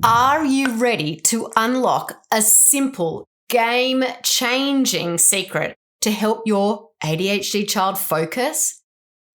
Are you ready to unlock a simple, game-changing secret to help your ADHD child focus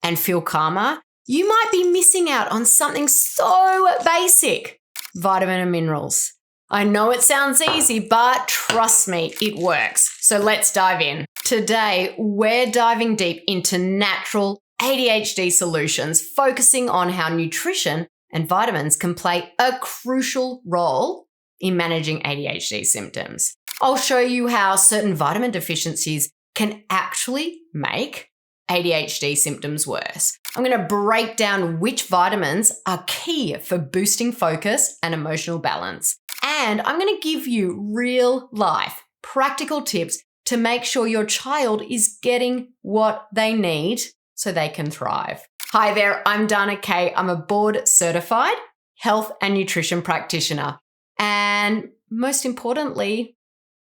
and feel calmer? You might be missing out on something so basic: vitamin and minerals. I know it sounds easy, but trust me, it works. So let's dive in. Today, we're diving deep into natural ADHD solutions, focusing on how nutrition and vitamins can play a crucial role in managing ADHD symptoms. I'll show you how certain vitamin deficiencies can actually make ADHD symptoms worse. I'm going to break down which vitamins are key for boosting focus and emotional balance. And I'm going to give you real life, practical tips to make sure your child is getting what they need so they can thrive. Hi there, I'm Dana Kay. I'm a board certified health and nutrition practitioner. And most importantly,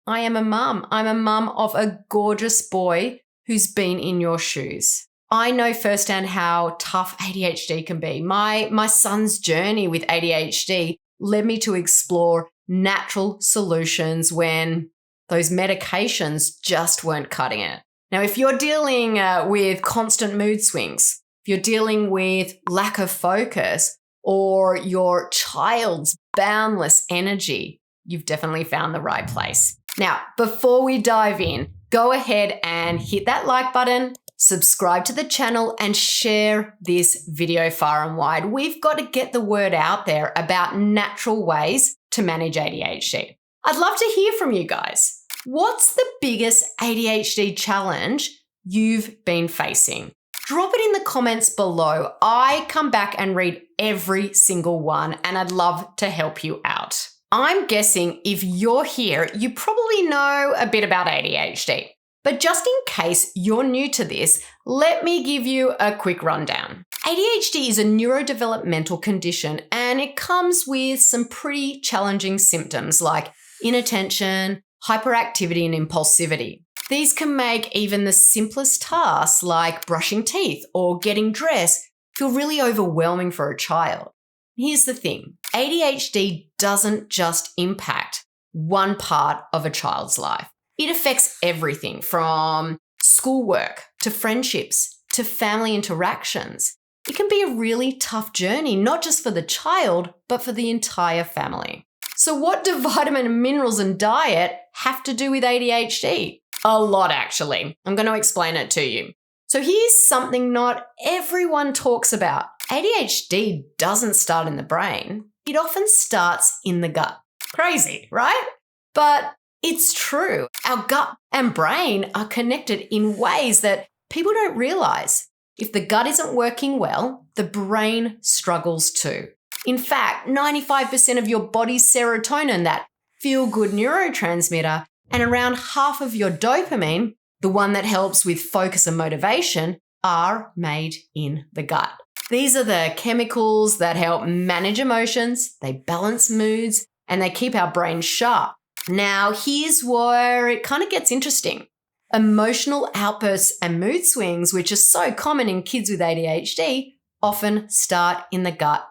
I am a mum. I'm a mum of a gorgeous boy who's been in your shoes. I know firsthand how tough ADHD can be. My son's journey with ADHD led me to explore natural solutions when those medications just weren't cutting it. Now, if you're dealing with constant mood swings, if you're dealing with lack of focus or your child's boundless energy, you've definitely found the right place. Now, before we dive in, go ahead and hit that like button, subscribe to the channel, and share this video far and wide. We've got to get the word out there about natural ways to manage ADHD. I'd love to hear from you guys. What's the biggest ADHD challenge you've been facing? Drop it in the comments below. I come back and read every single one, and I'd love to help you out. I'm guessing if you're here, you probably know a bit about ADHD. But just in case you're new to this, let me give you a quick rundown. ADHD is a neurodevelopmental condition, and it comes with some pretty challenging symptoms like inattention, hyperactivity, and impulsivity. These can make even the simplest tasks like brushing teeth or getting dressed feel really overwhelming for a child. Here's the thing, ADHD doesn't just impact one part of a child's life. It affects everything from schoolwork to friendships to family interactions. It can be a really tough journey, not just for the child, but for the entire family. So what do vitamin and minerals and diet have to do with ADHD? A lot, actually. I'm going to explain it to you. So here's something not everyone talks about. ADHD doesn't start in the brain. It often starts in the gut. Crazy, right? But it's true. Our gut and brain are connected in ways that people don't realize. If the gut isn't working well, the brain struggles too. In fact, 95% of your body's serotonin, that feel-good neurotransmitter, and around half of your dopamine, the one that helps with focus and motivation, are made in the gut. These are the chemicals that help manage emotions, they balance moods, and they keep our brain sharp. Now, here's where it kind of gets interesting. Emotional outbursts and mood swings, which are so common in kids with ADHD, often start in the gut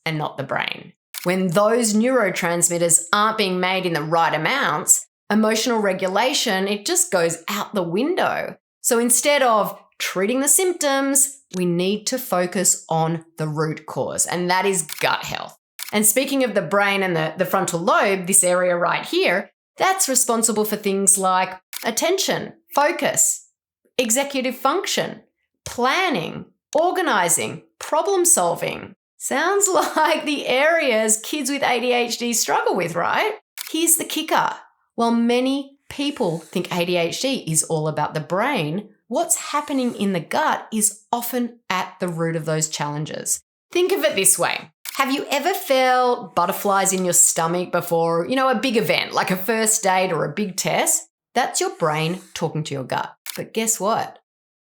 and not the brain. When those neurotransmitters aren't being made in the right amounts, emotional regulation, it just goes out the window. So instead of treating the symptoms, we need to focus on the root cause, and that is gut health. And speaking of the brain and the frontal lobe, this area right here, that's responsible for things like attention, focus, executive function, planning, organizing, problem solving. Sounds like the areas kids with ADHD struggle with, right? Here's the kicker. While many people think ADHD is all about the brain, what's happening in the gut is often at the root of those challenges. Think of it this way. Have you ever felt butterflies in your stomach before, a big event like a first date or a big test? That's your brain talking to your gut. But guess what?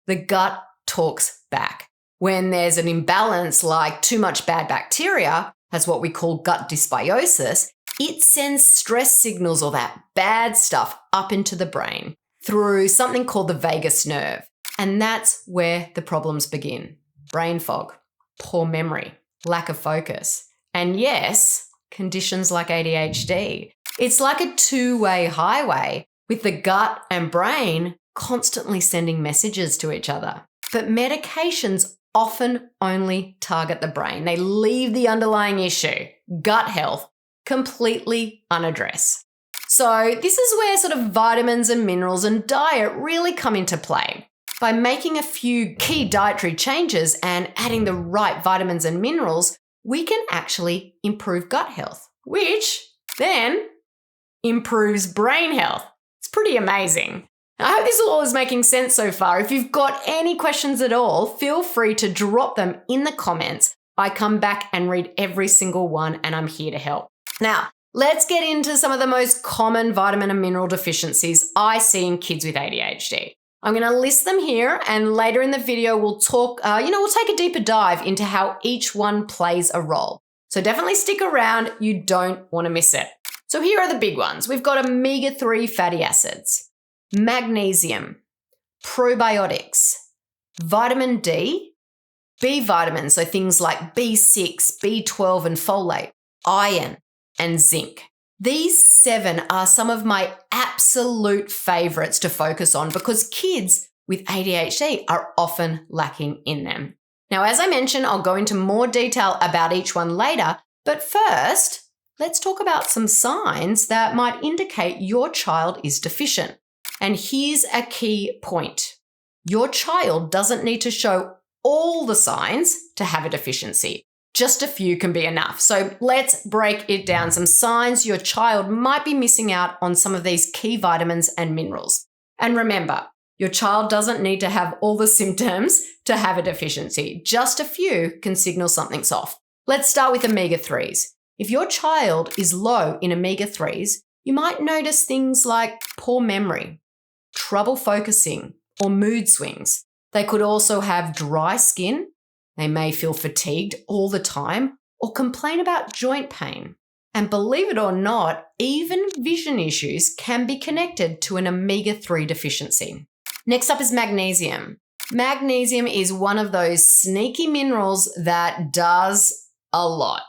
The gut talks back. When there's an imbalance like too much bad bacteria, that's what we call gut dysbiosis, it sends stress signals or that bad stuff up into the brain through something called the vagus nerve. And that's where the problems begin. Brain fog, poor memory, lack of focus, and yes, conditions like ADHD. It's like a two-way highway with the gut and brain constantly sending messages to each other. But medications often only target the brain. They leave the underlying issue, gut health, completely unaddressed. So this is where sort of vitamins and minerals and diet really come into play. By making a few key dietary changes and adding the right vitamins and minerals, we can actually improve gut health, which then improves brain health. It's pretty amazing. I hope this all is making sense so far. If you've got any questions at all, feel free to drop them in the comments. I come back and read every single one, and I'm here to help. Now, let's get into some of the most common vitamin and mineral deficiencies I see in kids with ADHD. I'm going to list them here, and later in the video, we'll talk, we'll take a deeper dive into how each one plays a role. So definitely stick around. You don't want to miss it. So here are the big ones. We've got omega-3 fatty acids, magnesium, probiotics, vitamin D, B vitamins, so things like B6, B12 and folate, iron and zinc. These 7 are some of my absolute favorites to focus on because kids with ADHD are often lacking in them. Now, as I mentioned, I'll go into more detail about each one later, but first, let's talk about some signs that might indicate your child is deficient. And here's a key point. Your child doesn't need to show all the signs to have a deficiency. Just a few can be enough. So let's break it down. Some signs your child might be missing out on some of these key vitamins and minerals. And remember, your child doesn't need to have all the symptoms to have a deficiency. Just a few can signal something's off. Let's start with omega-3s. If your child is low in omega-3s, you might notice things like poor memory, trouble focusing, or mood swings. They could also have dry skin. They may feel fatigued all the time or complain about joint pain. And believe it or not, even vision issues can be connected to an omega-3 deficiency. Next up is magnesium. Magnesium is one of those sneaky minerals that does a lot.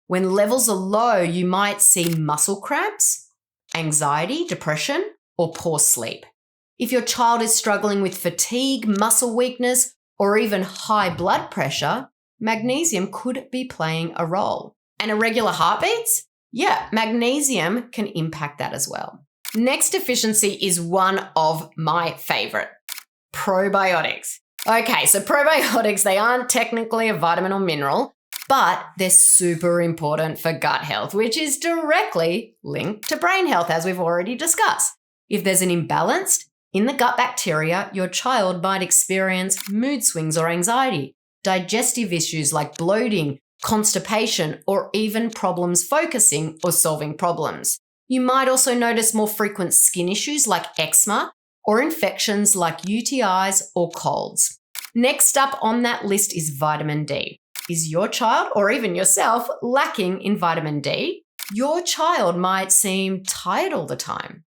When levels are low, you might see muscle cramps, anxiety, depression, or poor sleep. If your child is struggling with fatigue, muscle weakness, or even high blood pressure, magnesium could be playing a role. And irregular heartbeats? Yeah, magnesium can impact that as well. Next deficiency is one of my favorite, probiotics. Okay, so probiotics, they aren't technically a vitamin or mineral, but they're super important for gut health, which is directly linked to brain health, as we've already discussed. If there's an imbalance in the gut bacteria, your child might experience mood swings or anxiety, digestive issues like bloating, constipation, or even problems focusing or solving problems. You might also notice more frequent skin issues like eczema or infections like UTIs or colds. Next up on that list is vitamin D. Is your child or even yourself lacking in vitamin D? Your child might seem tired all the time,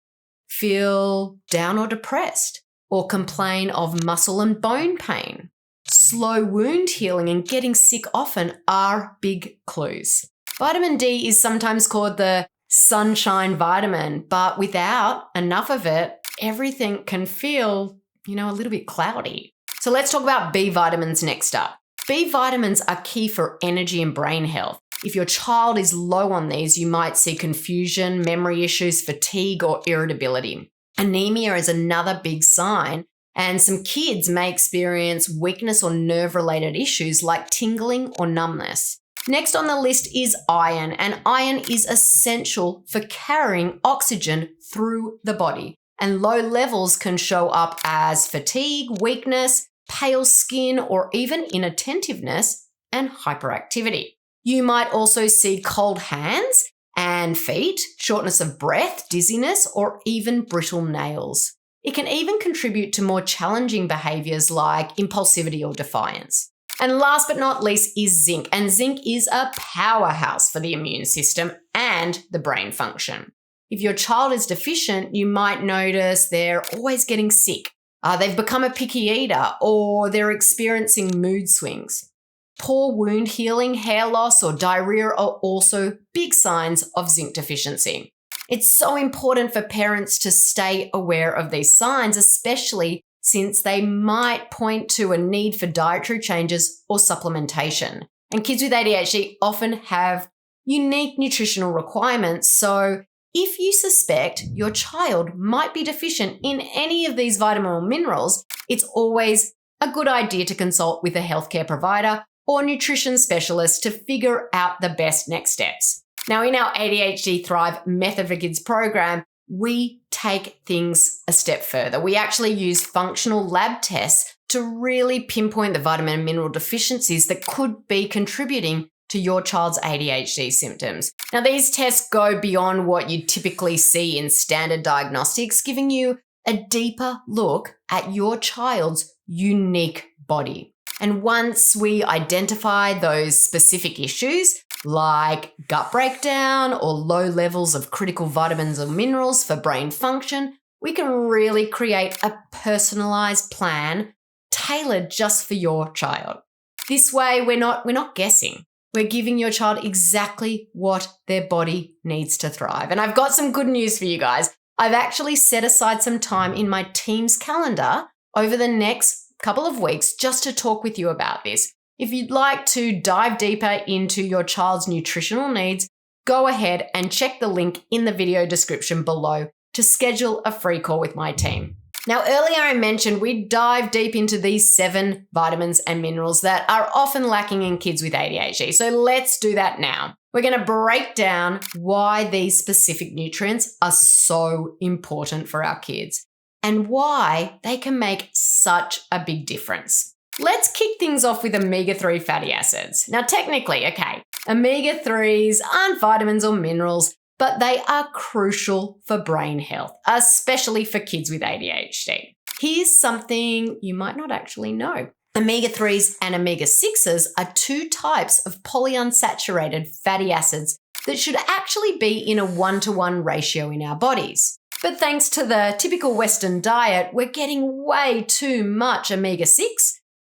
feel down or depressed, or complain of muscle and bone pain. Slow wound healing and getting sick often are big clues. Vitamin D is sometimes called the sunshine vitamin, but without enough of it, everything can feel, a little bit cloudy. So let's talk about B vitamins next up. B vitamins are key for energy and brain health. If your child is low on these, you might see confusion, memory issues, fatigue, or irritability. Anemia is another big sign, and some kids may experience weakness or nerve-related issues like tingling or numbness. Next on the list is iron, and iron is essential for carrying oxygen through the body. And low levels can show up as fatigue, weakness, pale skin, or even inattentiveness and hyperactivity. You might also see cold hands and feet, shortness of breath, dizziness, or even brittle nails. It can even contribute to more challenging behaviors like impulsivity or defiance. And last but not least is zinc. And zinc is a powerhouse for the immune system and the brain function. If your child is deficient, you might notice they're always getting sick. They've become a picky eater, or they're experiencing mood swings. Poor wound healing, hair loss, or diarrhea are also big signs of zinc deficiency. It's so important for parents to stay aware of these signs, especially since they might point to a need for dietary changes or supplementation. And kids with ADHD often have unique nutritional requirements, so if you suspect your child might be deficient in any of these vitamin or minerals, it's always a good idea to consult with a healthcare provider or nutrition specialist to figure out the best next steps. Now, in our ADHD Thrive Method for Kids program, we take things a step further. We actually use functional lab tests to really pinpoint the vitamin and mineral deficiencies that could be contributing to your child's ADHD symptoms. Now, these tests go beyond what you typically see in standard diagnostics, giving you a deeper look at your child's unique body. And once we identify those specific issues, like gut breakdown or low levels of critical vitamins or minerals for brain function, we can really create a personalized plan tailored just for your child. This way, we're not guessing. We're giving your child exactly what their body needs to thrive. And I've got some good news for you guys. I've actually set aside some time in my team's calendar over the next couple of weeks just to talk with you about this. If you'd like to dive deeper into your child's nutritional needs, go ahead and check the link in the video description below to schedule a free call with my team. Now, earlier I mentioned we dive deep into these 7 vitamins and minerals that are often lacking in kids with ADHD. So let's do that now. We're going to break down why these specific nutrients are so important for our kids and why they can make such a big difference. Let's kick things off with omega-3 fatty acids. Now, technically, omega-3s aren't vitamins or minerals, but they are crucial for brain health, especially for kids with ADHD. Here's something you might not actually know. Omega-3s and omega-6s are 2 types of polyunsaturated fatty acids that should actually be in a 1-to-1 ratio in our bodies. But thanks to the typical Western diet, we're getting way too much omega-6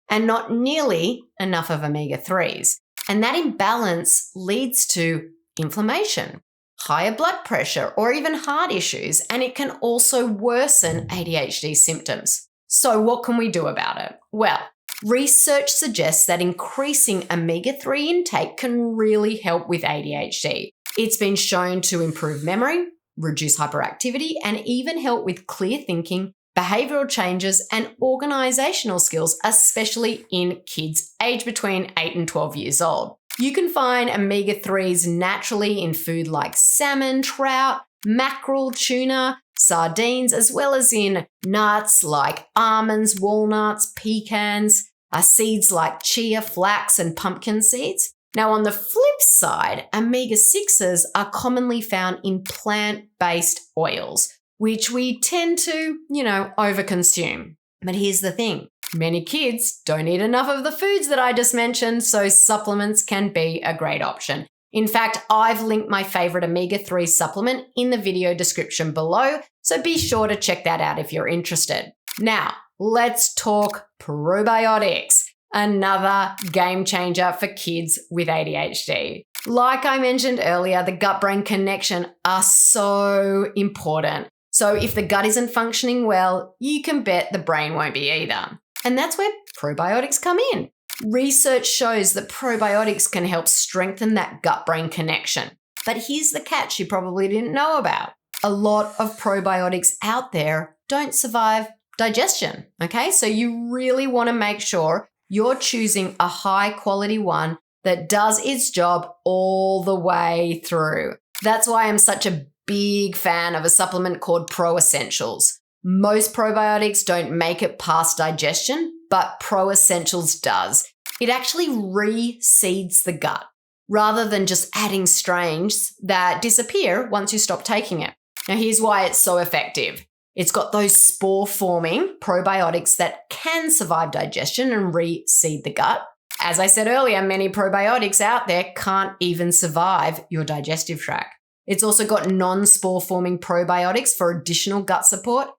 and not nearly enough of omega-3s. And that imbalance leads to inflammation, higher blood pressure, or even heart issues, and it can also worsen ADHD symptoms. So what can we do about it? Well, research suggests that increasing omega-3 intake can really help with ADHD. It's been shown to improve memory, reduce hyperactivity, and even help with clear thinking, behavioral changes, and organizational skills, especially in kids aged between 8 and 12 years old. You can find omega-3s naturally in food like salmon, trout, mackerel, tuna, sardines, as well as in nuts like almonds, walnuts, pecans, seeds like chia, flax, and pumpkin seeds. Now, on the flip side, omega-6s are commonly found in plant-based oils, which we tend to, overconsume. But here's the thing. Many kids don't eat enough of the foods that I just mentioned, so supplements can be a great option. In fact, I've linked my favorite omega-3 supplement in the video description below, so be sure to check that out if you're interested. Now, let's talk probiotics, another game changer for kids with ADHD. Like I mentioned earlier, the gut-brain connection are so important. So if the gut isn't functioning well, you can bet the brain won't be either. And that's where probiotics come in. Research shows that probiotics can help strengthen that gut-brain connection. But here's the catch you probably didn't know about. A lot of probiotics out there don't survive digestion, okay? So you really want to make sure you're choosing a high-quality one that does its job all the way through. That's why I'm such a big fan of a supplement called Pro Essentials. Most probiotics don't make it past digestion, but Pro Essentials does. It actually reseeds the gut rather than just adding strains that disappear once you stop taking it. Now, here's why it's so effective. It's got those spore-forming probiotics that can survive digestion and reseed the gut. As I said earlier, many probiotics out there can't even survive your digestive tract. It's also got non-spore-forming probiotics for additional gut support.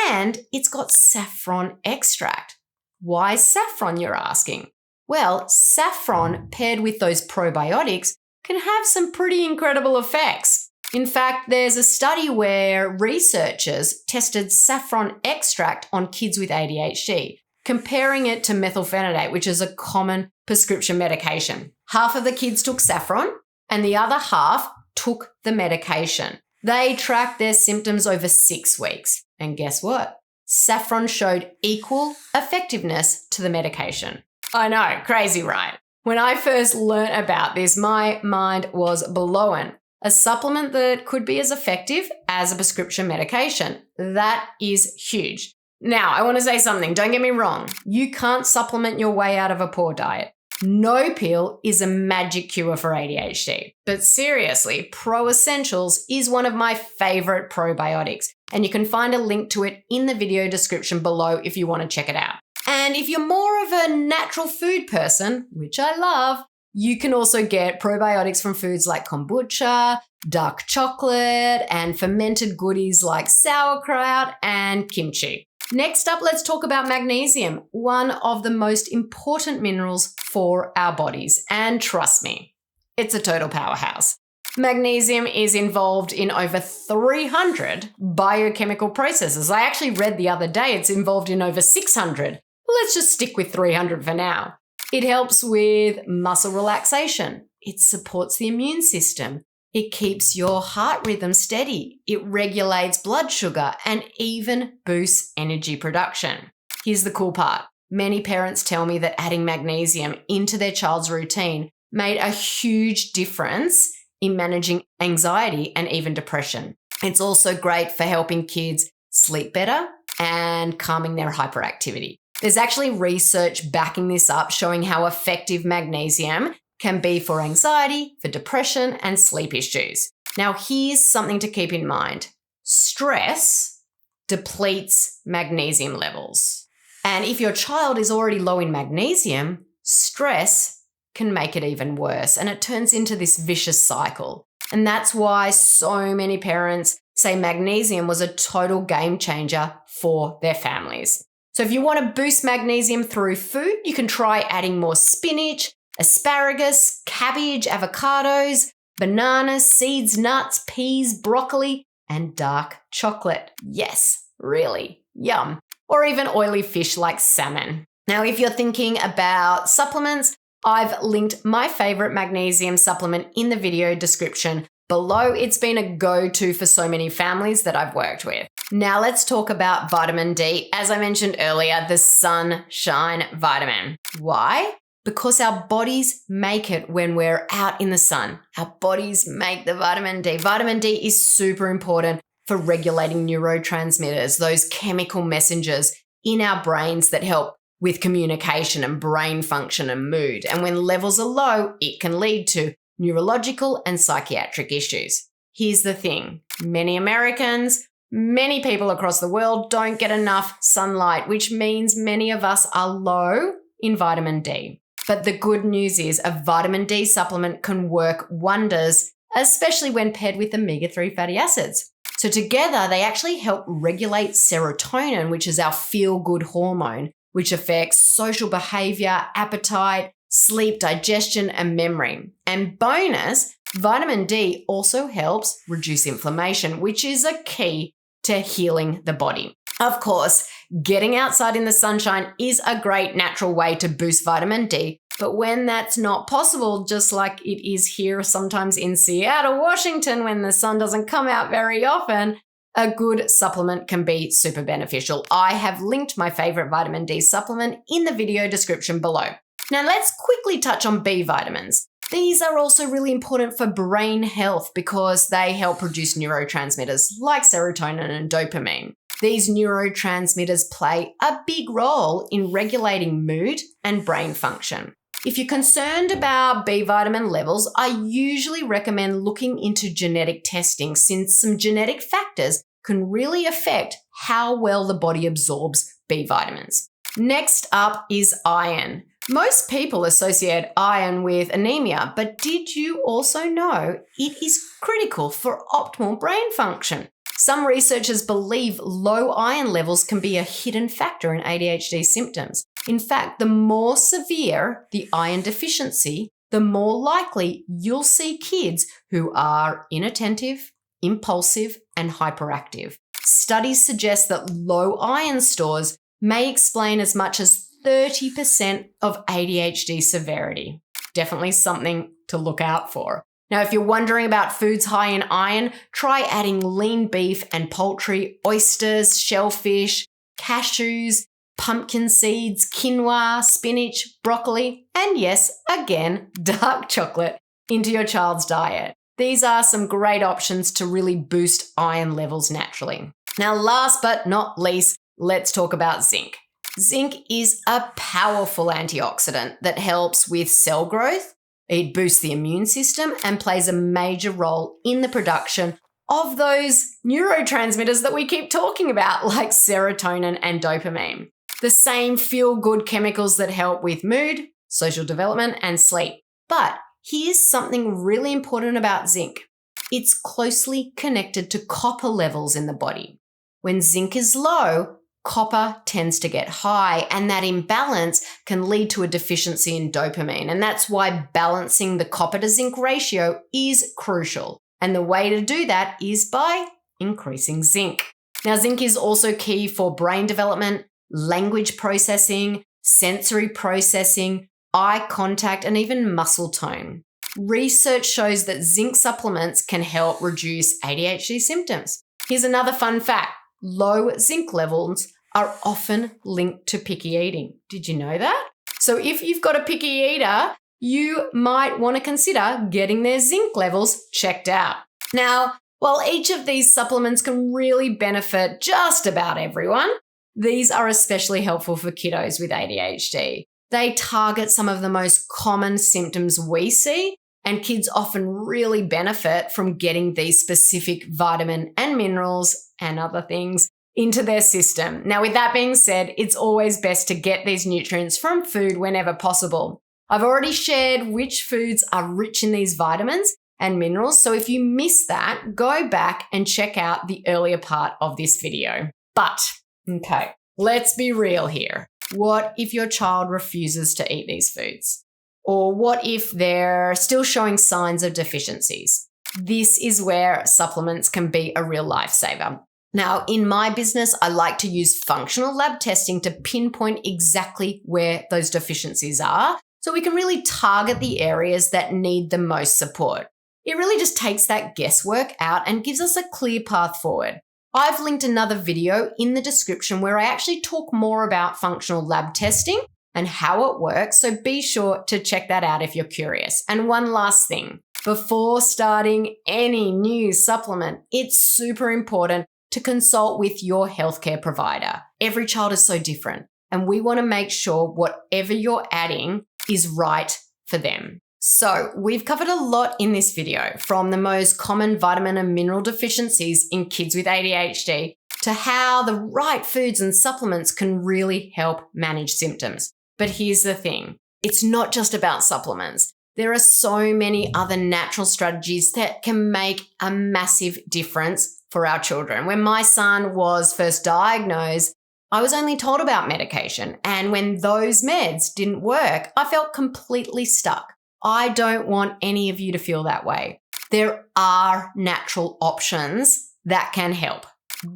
And it's got saffron extract. Why saffron, you're asking? Well, saffron paired with those probiotics can have some pretty incredible effects. In fact, there's a study where researchers tested saffron extract on kids with ADHD, comparing it to methylphenidate, which is a common prescription medication. Half of the kids took saffron and the other half took the medication. They tracked their symptoms over 6 weeks. And guess what? Saffron showed equal effectiveness to the medication. I know, crazy, right? When I first learnt about this, my mind was blown. A supplement that could be as effective as a prescription medication. That is huge. Now, I want to say something. Don't get me wrong. You can't supplement your way out of a poor diet. No pill is a magic cure for ADHD. But seriously, Pro Essentials is one of my favorite probiotics, and you can find a link to it in the video description below if you want to check it out. And if you're more of a natural food person, which I love, you can also get probiotics from foods like kombucha, dark chocolate, and fermented goodies like sauerkraut and kimchi. Next up, let's talk about magnesium, one of the most important minerals for our bodies. And trust me, it's a total powerhouse. Magnesium is involved in over 300 biochemical processes. I actually read the other day it's involved in over 600. Let's just stick with 300 for now. It helps with muscle relaxation. It supports the immune system. It keeps your heart rhythm steady. It regulates blood sugar and even boosts energy production. Here's the cool part. Many parents tell me that adding magnesium into their child's routine made a huge difference in managing anxiety and even depression. It's also great for helping kids sleep better and calming their hyperactivity. There's actually research backing this up, showing how effective magnesium can be for anxiety, for depression, and sleep issues. Now, here's something to keep in mind. Stress depletes magnesium levels. And if your child is already low in magnesium, stress can make it even worse, and it turns into this vicious cycle. And that's why so many parents say magnesium was a total game changer for their families. So if you want to boost magnesium through food, you can try adding more spinach, asparagus, cabbage, avocados, bananas, seeds, nuts, peas, broccoli, and dark chocolate. Yes, really, yum. Or even oily fish like salmon. Now, if you're thinking about supplements, I've linked my favorite magnesium supplement in the video description below. It's been a go-to for so many families that I've worked with. Now let's talk about vitamin D. As I mentioned earlier, the sunshine vitamin. Why? Because our bodies make it when we're out in the sun. Our bodies make the vitamin D. Vitamin D is super important for regulating neurotransmitters, those chemical messengers in our brains that help with communication and brain function and mood. And when levels are low, it can lead to neurological and psychiatric issues. Here's the thing. Many Americans, many people across the world don't get enough sunlight, which means many of us are low in vitamin D. But the good news is a vitamin D supplement can work wonders, especially when paired with omega-3 fatty acids. So together, they actually help regulate serotonin, which is our feel-good hormone, which affects social behavior, appetite, sleep, digestion, and memory. And bonus, vitamin D also helps reduce inflammation, which is a key to healing the body. Of course, getting outside in the sunshine is a great natural way to boost vitamin D, but when that's not possible, just like it is here sometimes in Seattle, Washington, when the sun doesn't come out very often, a good supplement can be super beneficial. I have linked my favorite vitamin D supplement in the video description below. Now let's quickly touch on B vitamins. These are also really important for brain health because they help produce neurotransmitters like serotonin and dopamine. These neurotransmitters play a big role in regulating mood and brain function. If you're concerned about B vitamin levels, I usually recommend looking into genetic testing since some genetic factors can really affect how well the body absorbs B vitamins. Next up is iron. Most people associate iron with anemia, but did you also know it is critical for optimal brain function? Some researchers believe low iron levels can be a hidden factor in ADHD symptoms. In fact, the more severe the iron deficiency, the more likely you'll see kids who are inattentive, impulsive, and hyperactive. Studies suggest that low iron stores may explain as much as 30% of ADHD severity. Definitely something to look out for. Now, if you're wondering about foods high in iron, try adding lean beef and poultry, oysters, shellfish, cashews, pumpkin seeds, quinoa, spinach, broccoli, and yes, again, dark chocolate into your child's diet. These are some great options to really boost iron levels naturally. Now, last but not least, let's talk about zinc. Zinc is a powerful antioxidant that helps with cell growth. It boosts the immune system and plays a major role in the production of those neurotransmitters that we keep talking about, like serotonin and dopamine. The same feel-good chemicals that help with mood, social development, and sleep. But here's something really important about zinc. It's closely connected to copper levels in the body. When zinc is low, copper tends to get high, and that imbalance can lead to a deficiency in dopamine. And that's why balancing the copper to zinc ratio is crucial. And the way to do that is by increasing zinc. Now, zinc is also key for brain development, language processing, sensory processing, eye contact, and even muscle tone. Research shows that zinc supplements can help reduce ADHD symptoms. Here's another fun fact. Low zinc levels are often linked to picky eating. Did you know that? So if you've got a picky eater, you might want to consider getting their zinc levels checked out. Now, while each of these supplements can really benefit just about everyone, these are especially helpful for kiddos with ADHD. They target some of the most common symptoms we see, and kids often really benefit from getting these specific vitamin and minerals and other things into their system. Now, with that being said, it's always best to get these nutrients from food whenever possible. I've already shared which foods are rich in these vitamins and minerals, so if you missed that, go back and check out the earlier part of this video. But, okay, let's be real here. What if your child refuses to eat these foods? Or what if they're still showing signs of deficiencies? This is where supplements can be a real lifesaver. Now, in my business, I like to use functional lab testing to pinpoint exactly where those deficiencies are, so we can really target the areas that need the most support. It really just takes that guesswork out and gives us a clear path forward. I've linked another video in the description where I actually talk more about functional lab testing and how it works, so be sure to check that out if you're curious. And one last thing, before starting any new supplement, it's super important to consult with your healthcare provider. Every child is so different, and we want to make sure whatever you're adding is right for them. So we've covered a lot in this video, from the most common vitamin and mineral deficiencies in kids with ADHD to how the right foods and supplements can really help manage symptoms. But here's the thing, it's not just about supplements. There are so many other natural strategies that can make a massive difference for our children. When my son was first diagnosed, I was only told about medication. And when those meds didn't work, I felt completely stuck. I don't want any of you to feel that way. There are natural options that can help.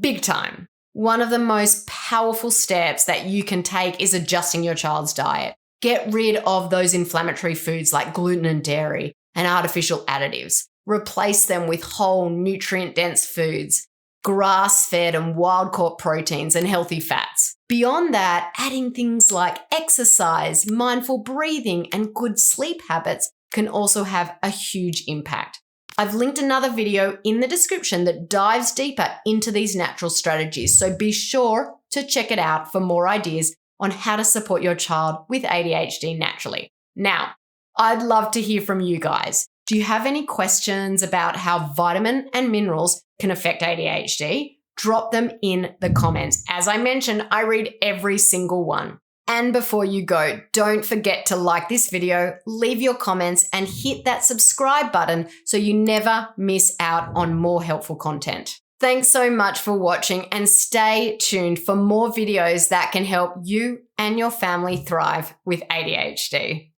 Big time. One of the most powerful steps that you can take is adjusting your child's diet. Get rid of those inflammatory foods like gluten and dairy and artificial additives. Replace them with whole, nutrient-dense foods, grass-fed and wild-caught proteins and healthy fats. Beyond that, adding things like exercise, mindful breathing, and good sleep habits can also have a huge impact. I've linked another video in the description that dives deeper into these natural strategies, so be sure to check it out for more ideas on how to support your child with ADHD naturally. Now, I'd love to hear from you guys. Do you have any questions about how vitamin and minerals can affect ADHD? Drop them in the comments. As I mentioned, I read every single one. And before you go, don't forget to like this video, leave your comments, and hit that subscribe button so you never miss out on more helpful content. Thanks so much for watching, and stay tuned for more videos that can help you and your family thrive with ADHD.